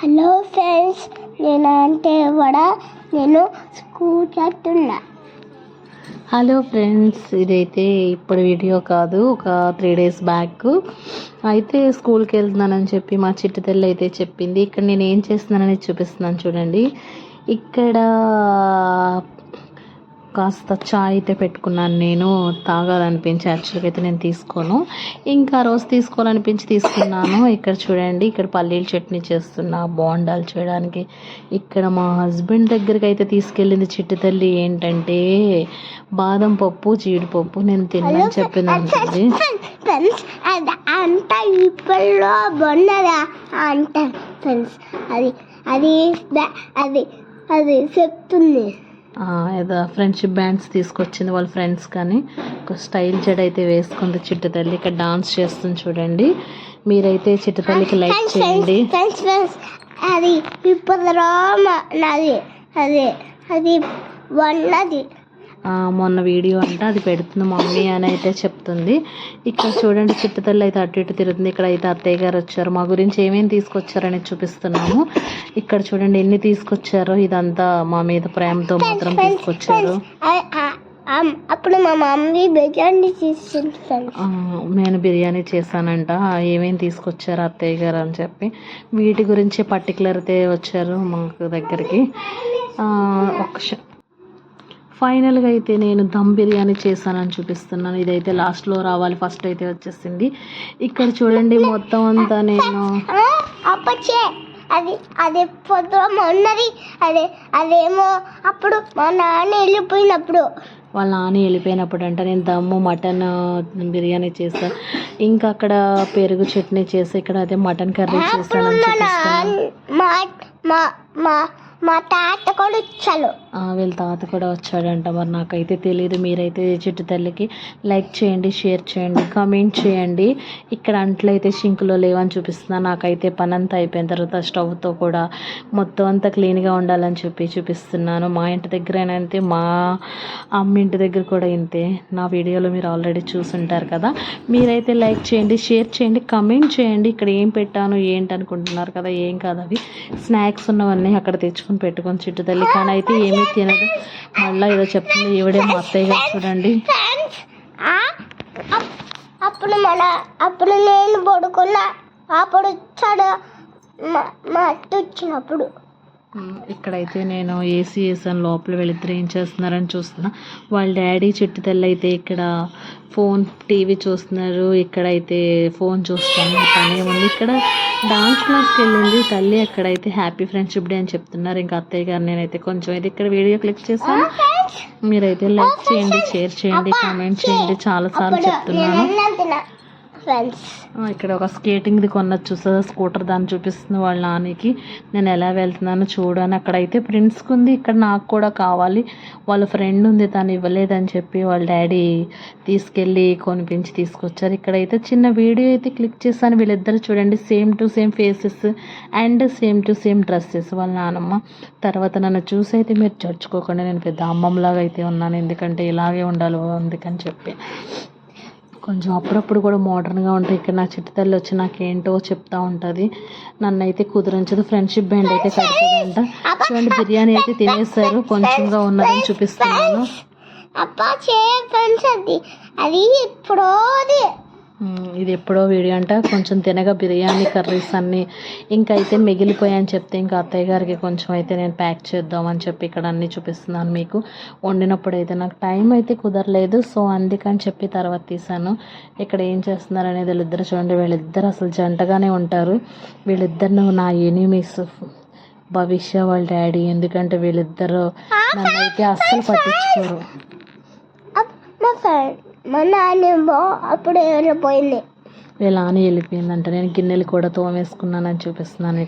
Hello friends, నేను school చేస్తున్నా. Hello friends, ఇదైతే ఇప్పుడు వీడియో కాదు, ఒక 3 days బ్యాక్ అయితే స్కూల్కి వెళ్తున్నానని చెప్పి మా చిట్టి తల్లి అయితే చెప్పింది. ఇక్కడ నేను ఏం చేస్తున్నానని చూపిస్తున్నాను చూడండి. ఇక్కడ కాస్త చాయ్ అయితే పెట్టుకున్నాను. నేను తాగాలనిపించి యాక్చువల్గా అయితే నేను తీసుకోను, ఇంకా రోజు తీసుకోవాలనిపించి తీసుకున్నాను. ఇక్కడ చూడండి, ఇక్కడ పల్లీల చట్నీ చేస్తున్నా బోండాలు చేయడానికి. ఇక్కడ మా హస్బెండ్ దగ్గరికి అయితే తీసుకెళ్ళింది చిట్టి తల్లి. ఏంటంటే బాదం పప్పు, జీడిపప్పు నేను తినని చెప్పింది అంటుంది. అంత ఇప్పుడు బొన్నదా అంట ఫ్రెండ్స్, అది అది అది అది చెప్తుంది. ఏదో ఫ్రెండ్షిప్ బ్యాండ్స్ తీసుకొచ్చింది వాళ్ళ ఫ్రెండ్స్, కానీ ఒక స్టైల్ జడ అయితే వేసుకుంది చిట్టి తల్లి. ఇక్కడ డాన్స్ చేస్తుంది చూడండి. మీరైతే చిట్టి తల్లికి లైక్ చేయండి. అది ఇప్పుడు అది అది అది వన్నది మొన్న వీడియో అంటే అది పెడుతుంది మమ్మీ అని అయితే చెప్తుంది. ఇక్కడ చూడండి, చిట్టి తల్లి అయితే అటు ఇటు తిరుగుతుంది. ఇక్కడ అయితే అత్తయ్య గారు వచ్చారు, మా గురించి ఏమేమి తీసుకొచ్చారని చూపిస్తున్నాము. ఇక్కడ చూడండి ఎన్ని తీసుకొచ్చారో. ఇదంతా మా మీద ప్రేమతో మాత్రం తీసుకొచ్చారు. అప్పుడు మా మమ్మీ బిర్యానీ చేసింది. నేను బిర్యానీ చేశానంట. ఏమేమి తీసుకొచ్చారు అత్తయ్య గారు అని చెప్పి వీటి గురించి పర్టికులర్ అయితే వచ్చారు మాకు దగ్గరికి. ఫైనల్గా అయితే నేను దమ్ బిర్యానీ చేశానని చూపిస్తున్నాను. ఇదైతే లాస్ట్లో రావాలి, ఫస్ట్ అయితే వచ్చేసింది. ఇక్కడ చూడండి మొత్తం అంతా నేను అది అది పొద్దున ఉన్నది. అదేమో అప్పుడు మా నాన్న వెళ్ళిపోయినప్పుడు అంట నేను దమ్ము మటన్ బిర్యానీ చేస్తాను. ఇంకా అక్కడ పెరుగు చట్నీ చేసి ఇక్కడ అదే మటన్ కర్రీ చేస్తానని చూపిస్తున్నాను. మా తాత కూడా వచ్చాడు. వీళ్ళ తాత కూడా వచ్చాడంట. మరి నాకైతే తెలియదు. మీరైతే చిట్టి తల్లికి లైక్ చేయండి, షేర్ చేయండి, కామెంట్ చేయండి. ఇక్కడ అంట్లు అయితే సింక్లో లేవని చూపిస్తున్నా. నాకైతే పని అంతా అయిపోయిన తర్వాత స్టవ్తో కూడా మొత్తం అంతా క్లీన్గా ఉండాలని చెప్పి చూపిస్తున్నాను. మా ఇంటి దగ్గరైతే మా అమ్మ ఇంటి దగ్గర కూడా ఇంతే. నా వీడియోలో మీరు ఆల్రెడీ చూసుంటారు కదా. మీరైతే లైక్ చేయండి, షేర్ చేయండి, కామెంట్ చేయండి. ఇక్కడ ఏం పెట్టాను ఏంటి అనుకుంటున్నారు కదా, ఏం కాదు, అవి స్నాక్స్ ఉన్నవన్నీ అక్కడ తెచ్చుకుని పెట్టుకొని చిట్టి తల్లి. కానీ అయితే ఏమీ తినదు. మళ్ళీ ఏదో చెప్తుంది ఈవిడే మా అత్తయ్య గారు చూడండి. అప్పుడు నేను పడుకున్నా, అప్పుడు వచ్చాడు మా అత్త వచ్చినప్పుడు. ఇక్కడైతే నేను ఏసీ వేసాను. లోపల వీళ్ళిద్దరు ఏం చేస్తున్నారని చూస్తున్నా. వాళ్ళ డాడీ చిట్టి తల్లి అయితే ఇక్కడ ఫోన్ టీవీ చూస్తున్నారు. ఇక్కడైతే ఫోన్ చూస్తాను. పని ఉంది. ఇక్కడ డాన్స్ క్లాస్కి వెళ్ళింది తల్లి. అక్కడైతే హ్యాపీ ఫ్రెండ్షిప్ డే అని చెప్తున్నారు. ఇంకా అత్తయ్య గారు నేనైతే కొంచెం అయితే ఇక్కడ వీడియో క్లిక్ చేశాను. మీరైతే లైక్ చేయండి, షేర్ చేయండి, కామెంట్ చేయండి. చాలాసార్లు చెప్తున్నాను. ఇక్కడ ఒక స్కేటింగ్ది కొన్నది చూస్తుందా స్కూటర్, దాన్ని చూపిస్తుంది వాళ్ళ నాన్నకి. నేను ఎలా వెళ్తున్నానో చూడని. అక్కడైతే ప్రిన్స్కి ఉంది, ఇక్కడ నాకు కూడా కావాలి. వాళ్ళ ఫ్రెండ్ ఉంది, తను ఇవ్వలేదని చెప్పి వాళ్ళ డాడీ తీసుకెళ్ళి కొనిపించి తీసుకొచ్చారు. ఇక్కడైతే చిన్న వీడియో అయితే క్లిక్ చేశాను. వీళ్ళిద్దరు చూడండి same to same faces and same to same dresses. వాళ్ళ నాన్నమ్మ. తర్వాత నన్ను చూసి అయితే మీరు చర్చుకోకుండా, నేను పెద్ద అమ్మమ్మలాగా అయితే ఉన్నాను. ఎందుకంటే ఇలాగే ఉండాలి అందుకని చెప్పి కొంచెం అప్పుడప్పుడు కూడా మోడర్న్గా ఉంటాయి. ఇక్కడ నా చిట్టి తల్లి వచ్చి నాకేంటో చెప్తా ఉంటుంది. నన్ను అయితే కుదిరించదు. ఫ్రెండ్షిప్ బ్యాండ్ అయితే కడుతుందంట. చూడండి బిర్యానీ అయితే తినేసారు, కొంచెంగా ఉన్నదని చూపిస్తున్నాను. ఇది ఎప్పుడో వీడియో అంట. కొంచెం తినగా బిర్యానీ కర్రీస్ అన్నీ ఇంకా అయితే మిగిలిపోయాయని చెప్తే ఇంకా అత్తయ్య గారికి కొంచెం అయితే నేను ప్యాక్ చేద్దామని చెప్పి ఇక్కడ అన్నీ చూపిస్తున్నాను మీకు. వండినప్పుడు అయితే నాకు టైం అయితే కుదరలేదు, సో అందుకని చెప్పి తర్వాత తీసాను. ఇక్కడ ఏం చేస్తున్నారు అనేది వీళ్ళిద్దరు చూడండి. వీళ్ళిద్దరు అసలు జంటగానే ఉంటారు. వీళ్ళిద్దరు నా ఎనిమీస్, భవిష్య వాళ్ళ డాడీ. ఎందుకంటే వీళ్ళిద్దరు నన్ను అయితే అస్సలు పట్టించుకోరు. మా నాన్నేమో అప్పుడు వెళ్ళిపోయింది. వీళ్ళ నాన్న వెళ్ళిపోయిందంట. నేను గిన్నెలు కూడా తోమేసుకున్నానని చూపిస్తున్నాను.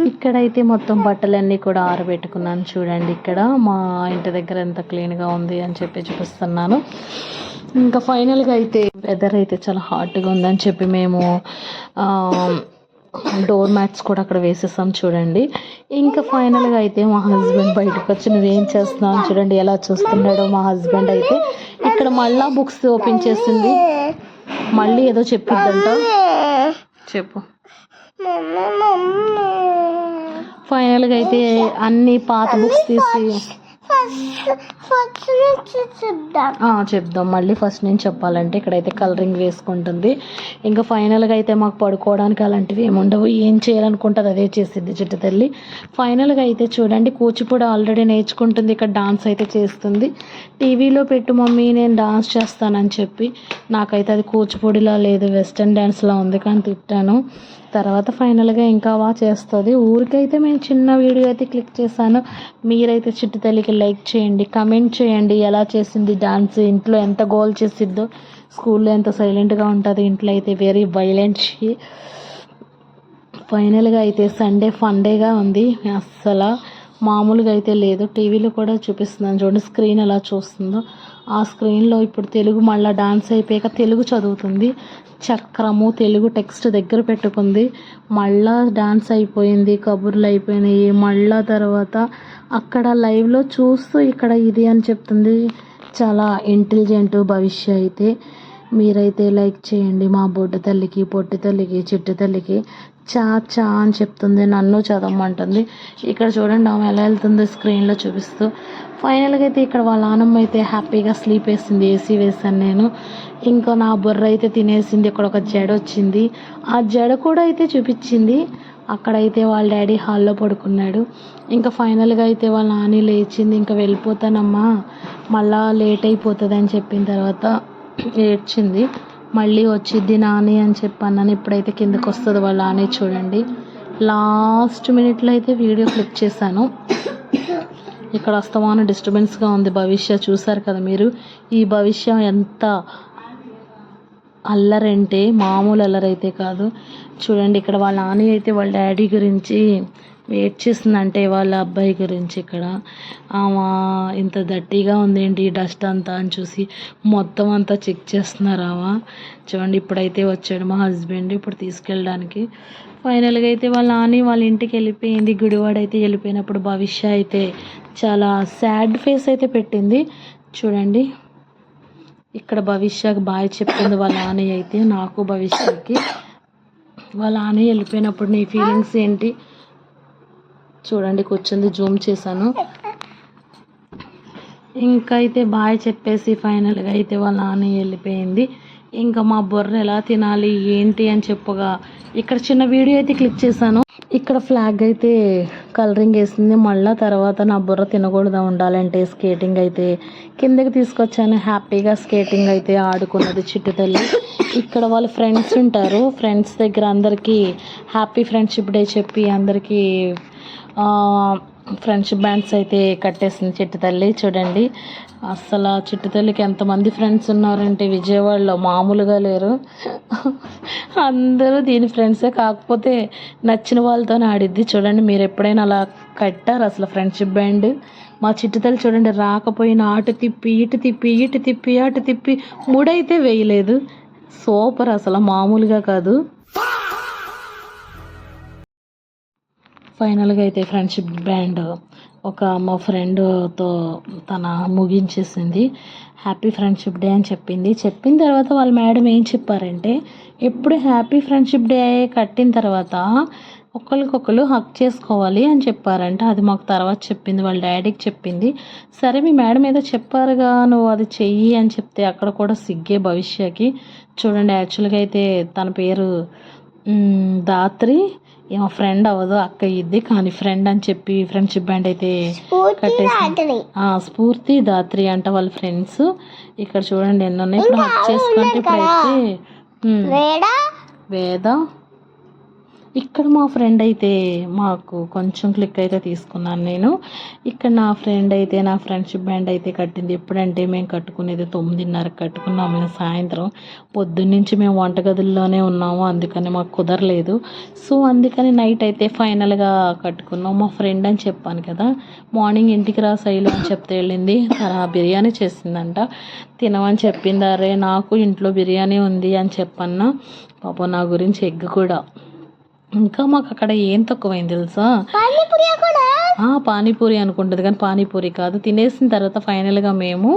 ఇక్కడైతే మొత్తం బట్టలన్నీ కూడా ఆరబెట్టుకున్నాను చూడండి. ఇక్కడ మా ఇంటి దగ్గర ఎంత క్లీన్గా ఉంది అని చెప్పి చూపిస్తున్నాను. ఇంకా ఫైనల్గా అయితే వెదర్ అయితే చాలా హాట్గా ఉందని చెప్పి మేము డోర్ మ్యాట్స్ కూడా అక్కడ వేసేసాం చూడండి. ఇంకా ఫైనల్గా అయితే మా హస్బెండ్ బయటకు వచ్చి నువ్వేం చేస్తున్నావు చూడండి ఎలా చూస్తున్నాడో మా హస్బెండ్. అయితే ఇక్కడ మళ్ళా బుక్స్ ఓపెన్ చేసింది. మళ్ళీ ఏదో చెప్పిద్దంట. చెప్పు. ఫైనల్గా అయితే అన్ని పాత బుక్స్ తీసి ఫస్ట్ నుంచి చూద్దాం. చెప్దాం. మళ్ళీ ఫస్ట్ నుంచి చెప్పాలంటే ఇక్కడైతే కలరింగ్ వేసుకుంటుంది. ఇంకా ఫైనల్గా అయితే మాకు పడుకోవడానికి అలాంటివి ఏముండవు. ఏం చేయాలనుకుంటుంది అదే చేసిద్ది చిట్టు తల్లి. ఫైనల్గా అయితే చూడండి, కూచిపూడి ఆల్రెడీ నేర్చుకుంటుంది. ఇక్కడ డాన్స్ అయితే చేస్తుంది. టీవీలో పెట్టు మమ్మీ నేను డాన్స్ చేస్తానని చెప్పి, నాకైతే అది కూచిపూడిలా లేదు, వెస్టర్న్ డ్యాన్స్లా ఉంది కానీ తిట్టాను. తర్వాత ఫైనల్గా ఇంకా బాగా చేస్తుంది. ఊరికైతే మేము చిన్న వీడియో అయితే క్లిక్ చేశాను. మీరైతే చిట్టు తల్లికి లైక్ చేయండి, కమెంట్ చేయండి ఎలా చేసింది డాన్స్, ఇంట్లో ఎంత గోల్ చేసిద్దో. స్కూల్లో ఎంత సైలెంట్గా ఉంటుంది, ఇంట్లో అయితే వెరీ వైలెంట్. ఫైనల్గా అయితే సండే ఫండేగా ఉంది, అస్సలు మామూలుగా అయితే లేదు. టీవీలో కూడా చూపిస్తున్నాను చూడండి, స్క్రీన్ ఎలా చూస్తుందో. ఆ స్క్రీన్లో ఇప్పుడు తెలుగు మళ్ళీ డాన్స్ అయిపోయాక తెలుగు చదువుతుంది. చక్రము తెలుగు టెక్స్ట్ దగ్గర పెట్టుకుంది. మళ్ళా డాన్స్ అయిపోయింది, కబుర్లు అయిపోయినాయి. మళ్ళా తర్వాత అక్కడ లైవ్లో చూస్తూ ఇక్కడ ఇది అని చెప్తుంది. చాలా ఇంటెలిజెంట్ భవిష్య అయితే. మీరైతే లైక్ చేయండి. మా బొడ్డు తల్లికి, పొట్టి తల్లికి, చిట్టు తల్లికి చా అని చెప్తుంది. నన్ను చదవమంటుంది. ఇక్కడ చూడండి ఆమె ఎలా వెళ్తుందో స్క్రీన్లో చూపిస్తూ. ఫైనల్గా అయితే ఇక్కడ వాళ్ళ నాన్నమ్మ అయితే హ్యాపీగా స్లీప్ వేసింది. ఏసీ వేసాను నేను. ఇంకా నా బుర్ర అయితే తినేసింది. ఇక్కడ ఒక జడ వచ్చింది, ఆ జడ కూడా అయితే చూపించింది. అక్కడైతే వాళ్ళ డాడీ హాల్లో పడుకున్నాడు. ఇంకా ఫైనల్గా అయితే వాళ్ళ నాని లేచింది. ఇంకా వెళ్ళిపోతానమ్మా, మళ్ళా లేట్ అయిపోతుంది అని చెప్పిన తర్వాత ఏడ్చింది. మళ్ళీ వచ్చిద్ది నాని అని చెప్పన్నాను. ఇప్పుడైతే కిందకు వస్తుంది వాళ్ళ నాని. చూడండి లాస్ట్ మినిట్లో అయితే వీడియో క్లిక్ చేశాను. ఇక్కడ వస్తామని డిస్టర్బెన్స్గా ఉంది. భవిష్య చూసారు కదా మీరు. ఈ భవిష్య ఎంత అల్లరంటే మామూలు అల్లరైతే కాదు. చూడండి ఇక్కడ వాళ్ళ నాని అయితే వాళ్ళ డాడీ గురించి వెయిట్ చేస్తుందంటే వాళ్ళ అబ్బాయి గురించి. ఇక్కడ ఇంత దట్టిగా ఉందేంటి డస్ట్ అంతా అని చూసి మొత్తం అంతా చెక్ చేస్తున్నారు. చూడండి ఇప్పుడైతే వచ్చాడు మా హస్బెండ్ ఇప్పుడు తీసుకెళ్ళడానికి. ఫైనల్గా అయితే వాళ్ళ నాని వాళ్ళ ఇంటికి వెళ్ళిపోయింది. గుడివాడైతే వెళ్ళిపోయినప్పుడు భవిష్య అయితే చాలా సాడ్ ఫేస్ అయితే పెట్టింది. చూడండి ఇక్కడ భవిష్యకి బాయ్ చెప్తుంది వాళ్ళ నాని అయితే నాకు భవిష్యకి. వాళ్ళ నాని వెళ్ళిపోయినప్పుడు నీ ఫీలింగ్స్ ఏంటి? చూడండి కూర్చుంది, జూమ్ చేశాను. ఇంకా అయితే బాయ్ చెప్పేసి ఫైనల్గా అయితే వాళ్ళ నాని వెళ్ళిపోయింది. ఇంకా మా బుర్ర ఎలా తినాలి ఏంటి అని చెప్పగా ఇక్కడ చిన్న వీడియో అయితే క్లిక్ చేశాను. ఇక్కడ ఫ్లాగ్ అయితే కలరింగ్ వేసింది. మళ్ళీ తర్వాత నా బుర్ర తినకూడదు ఉండాలంటే స్కేటింగ్ అయితే కిందకి తీసుకొచ్చాను. హ్యాపీగా స్కేటింగ్ అయితే ఆడుకున్నది చిట్టు తల్లి. ఇక్కడ వాళ్ళ ఫ్రెండ్స్ ఉంటారు, ఫ్రెండ్స్ దగ్గర అందరికీ హ్యాపీ ఫ్రెండ్షిప్ డే చెప్పి అందరికీ ఫ్రెండ్షిప్ బ్యాండ్స్ అయితే కట్టేసింది చిట్టు తల్లి. చూడండి అస్సలు చిట్టు తల్లికి ఎంతమంది ఫ్రెండ్స్ ఉన్నారంటే విజయవాడలో మామూలుగా లేరు. అందరూ దీని ఫ్రెండ్సే, కాకపోతే నచ్చిన వాళ్ళతోనే ఆడిద్ది. చూడండి మీరు ఎప్పుడైనా అలా కట్టారు అసలు ఫ్రెండ్షిప్ బ్యాండ్? మా చిట్టు తల్లి చూడండి రాకపోయినా అటు తిప్పి ఇటు తిప్పి ఇటు తిప్పి అటు తిప్పి మూడైతే వేయలేదు. సూపర్ అసలు మామూలుగా కాదు. ఫైనల్గా అయితే ఫ్రెండ్షిప్ బ్యాండ్ మా ఫ్రెండ్తో తన ముగించేసింది. హ్యాపీ ఫ్రెండ్షిప్ డే అని చెప్పింది. చెప్పిన తర్వాత వాళ్ళ మేడం ఏం చెప్పారంటే ఎప్పుడు హ్యాపీ ఫ్రెండ్షిప్ డే కట్టిన తర్వాత ఒకరికొకరు హక్ చేసుకోవాలి అని చెప్పారంట. అది మాకు తర్వాత చెప్పింది, వాళ్ళ డాడీకి చెప్పింది. సరే మీ మేడం ఏదో చెప్పారుగా నువ్వు అది చెయ్యి అని చెప్తే అక్కడ కూడా సిగ్గే భవిష్యకి. చూడండి యాక్చువల్గా అయితే తన పేరు దాత్రి, ఏమో ఫ్రెండ్ అవ్వదు అక్క ఇద్ది, కానీ ఫ్రెండ్ అని చెప్పి ఫ్రెండ్షిప్ బ్యాండ్ అయితే కట్టేసి స్ఫూర్తి దాత్రి అంట వాళ్ళ ఫ్రెండ్స్. ఇక్కడ చూడండి ఎన్ని ఉన్నాయి. ఇప్పుడు హక్ చేసుకుంటే ఇప్పుడైతే వేద. ఇక్కడ మా ఫ్రెండ్ అయితే మాకు కొంచెం క్లిక్ అయితే తీసుకున్నాను నేను. ఇక్కడ నా ఫ్రెండ్ అయితే నా ఫ్రెండ్షిప్ బ్యాండ్ అయితే కట్టింది. ఎప్పుడంటే మేము కట్టుకునేది 9:30 కట్టుకున్నాము. మేము సాయంత్రం పొద్దున్నుంచి మేము వంటగదుల్లోనే ఉన్నాము, అందుకని మాకు కుదరలేదు. సో అందుకని నైట్ అయితే ఫైనల్గా కట్టుకున్నాం. మా ఫ్రెండ్ అని చెప్పాను కదా, మార్నింగ్ ఇంటికి రా శైలు అని చెప్తే వెళ్ళింది. తన బిర్యానీ చేసిందంట, తినమని చెప్పింది. అరే నాకు ఇంట్లో బిర్యానీ ఉంది అని చెప్పన్నా. పాపం నా గురించి ఎగ్ కూడా ఇంకా మాకు అక్కడ ఏం తక్కువైంది తెలుసా? పానీపూరి కూడా పానీపూరి అనుకుంటుంది కానీ పానీపూరి కాదు. తినేసిన తర్వాత ఫైనల్గా మేము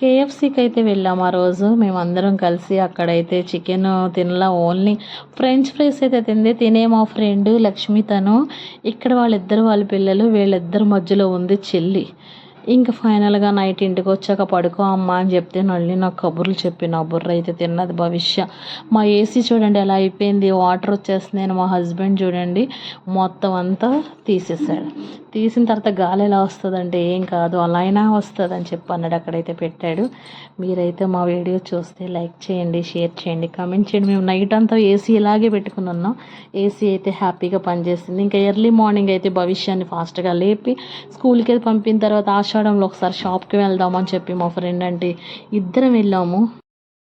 కేఎఫ్సీకి అయితే వెళ్ళాము. ఆ రోజు మేమందరం కలిసి అక్కడైతే చికెన్ తినలా, ఓన్లీ ఫ్రెంచ్ ఫ్రైస్ అయితే తినే మా ఫ్రెండ్ లక్ష్మి తను ఇక్కడ వాళ్ళ పిల్లలు వీళ్ళిద్దరి మధ్యలో ఉంది చెల్లి. ఇంకా ఫైనల్గా నైట్ ఇంటికి వచ్చాక పడుకో అమ్మ అని చెప్తే మళ్ళీ నాకు కబుర్లు చెప్పి నా బుర్ర అయితే తిన్నది భవిష్య. మా ఏసీ చూడండి ఎలా అయిపోయింది, వాటర్ వచ్చేస్తున్నాయి. మా హస్బెండ్ చూడండి మొత్తం అంతా తీసేసాడు. తీసిన తర్వాత గాలి ఎలా వస్తుందంటే ఏం కాదు అలా అయినా వస్తుంది అని చెప్పి అన్నాడు. అక్కడైతే పెట్టాడు. మీరైతే మా వీడియో చూస్తే లైక్ చేయండి, షేర్ చేయండి, కామెంట్ చేయండి. మేము నైట్ అంతా ఏసీ ఇలాగే పెట్టుకుని ఉన్నాం. ఏసీ అయితే హ్యాపీగా పనిచేస్తుంది. ఇంకా ఎర్లీ మార్నింగ్ అయితే భవిష్యాన్ని ఫాస్ట్గా లేపి స్కూల్కి పంపిన తర్వాత ఆషాఢంలో ఒకసారి షాప్కి వెళ్దామని చెప్పి మా ఫ్రెండ్ అంటే ఇద్దరం వెళ్ళాము.